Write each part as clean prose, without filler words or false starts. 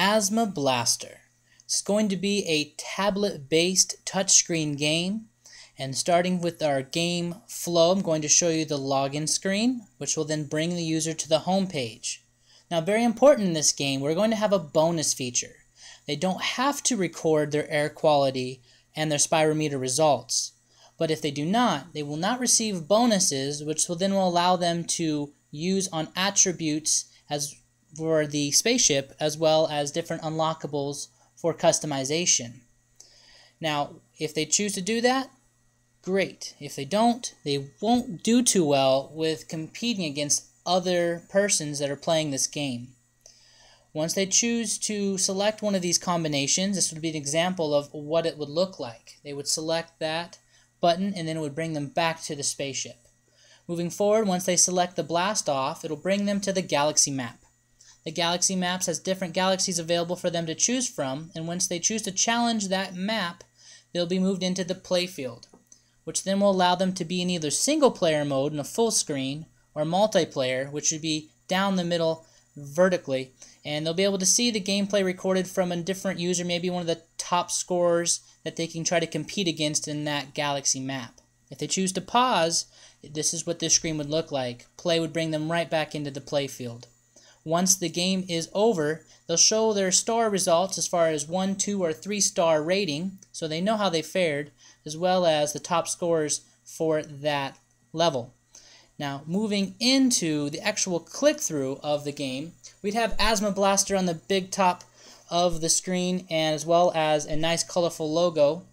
Asthma Blaster. It's going to be a tablet-based touchscreen game, and starting with our game flow, I'm going to show you the login screen, which will then bring the user to the home page. Now, very important in this game, we're going to have a bonus feature. They don't have to record their air quality and their spirometer results, but if they do not, they will not receive bonuses, which will then allow them to use on attributes as for the spaceship, as well as different unlockables for customization. Now, if they choose to do that, great. If they don't, they won't do too well with competing against other persons that are playing this game. Once they choose to select one of these combinations, this would be an example of what it would look like. They would select that button and then it would bring them back to the spaceship. Moving forward, once they select the blast off, it'll bring them to the galaxy map. The galaxy maps has different galaxies available for them to choose from, and once they choose to challenge that map, they'll be moved into the playfield, which then will allow them to be in either single player mode in a full screen or multiplayer, which would be down the middle vertically, and they'll be able to see the gameplay recorded from a different user, maybe one of the top scorers that they can try to compete against in that galaxy map. If they choose to pause, this is what this screen would look like. Play would bring them right back into the playfield. Once the game is over, they'll show their star results as far as 1, 2, or 3-star rating, so they know how they fared, as well as the top scores for that level. Now, moving into the actual click-through of the game, we'd have Asthma Blaster on the big top of the screen, and as well as a nice colorful logo.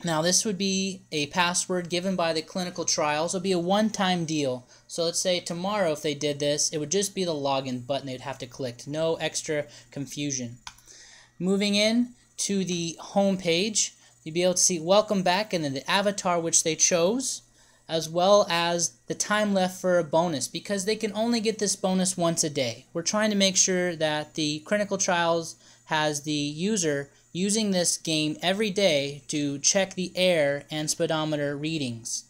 Now, this would be a password given by the clinical trials. It would be a one-time deal. So let's say tomorrow if they did this, it would just be the login button they'd have to click. No extra confusion. Moving in to the home page, you'd be able to see welcome back and then the avatar which they chose, as well as the time left for a bonus, because they can only get this bonus once a day. We're trying to make sure that the clinical trials has the user using this game every day to check the air and speedometer readings.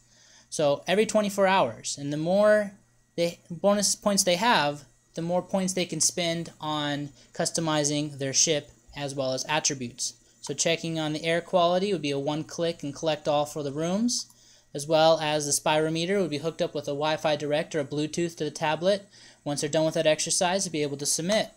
So every 24 hours, and the more bonus points they have, the more points they can spend on customizing their ship as well as attributes. So checking on the air quality would be a one-click and collect all for the rooms, as well as the spirometer would be hooked up with a Wi-Fi direct or a Bluetooth to the tablet. Once they're done with that exercise, they'll be able to submit.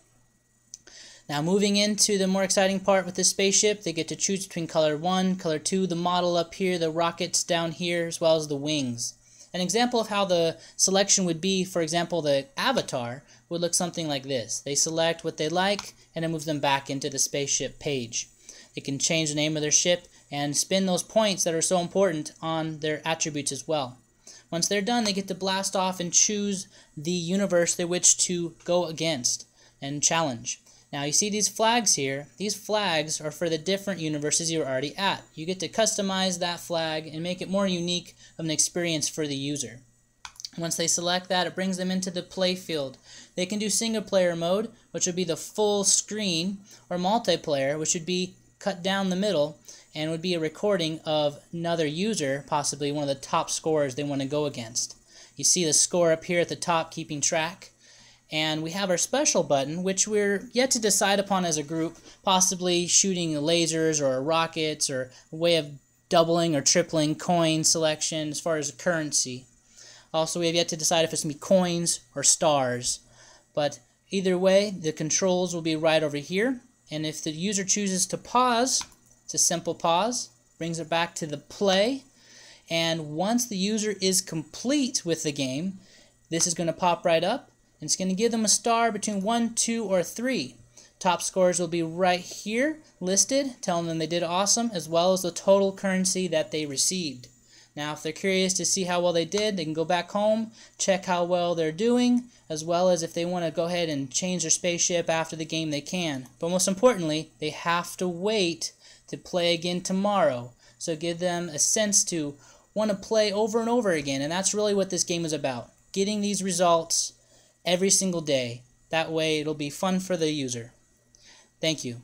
Now, moving into the more exciting part with this spaceship, they get to choose between color 1, color 2, the model up here, the rockets down here, as well as the wings. An example of how the selection would be, for example, the avatar would look something like this. They select what they like and then move them back into the spaceship page. They can change the name of their ship and spin those points that are so important on their attributes as well. Once they're done, they get to blast off and choose the universe they wish to go against and challenge. Now you see these flags here. These flags are for the different universes you're already at. You get to customize that flag and make it more unique of an experience for the user. Once they select that, it brings them into the play field. They can do single player mode, which would be the full screen, or multiplayer, which would be cut down the middle and would be a recording of another user, possibly one of the top scorers they want to go against. You see the score up here at the top keeping track. And we have our special button, which we're yet to decide upon as a group, possibly shooting lasers or rockets or a way of doubling or tripling coin selection as far as the currency. Also, we have yet to decide if it's going to be coins or stars. But either way, the controls will be right over here. And if the user chooses to pause, it's a simple pause, brings it back to the play. And once the user is complete with the game, this is going to pop right up. And it's going to give them a star between 1, 2, or 3. Top scores will be right here listed, telling them they did awesome, as well as the total currency that they received. Now, if they're curious to see how well they did, they can go back home, check how well they're doing, as well as if they want to go ahead and change their spaceship after the game, they can. But most importantly, they have to wait to play again tomorrow. So give them a sense to want to play over and over again, and that's really what this game is about. Getting these results every single day. That way it'll be fun for the user. Thank you.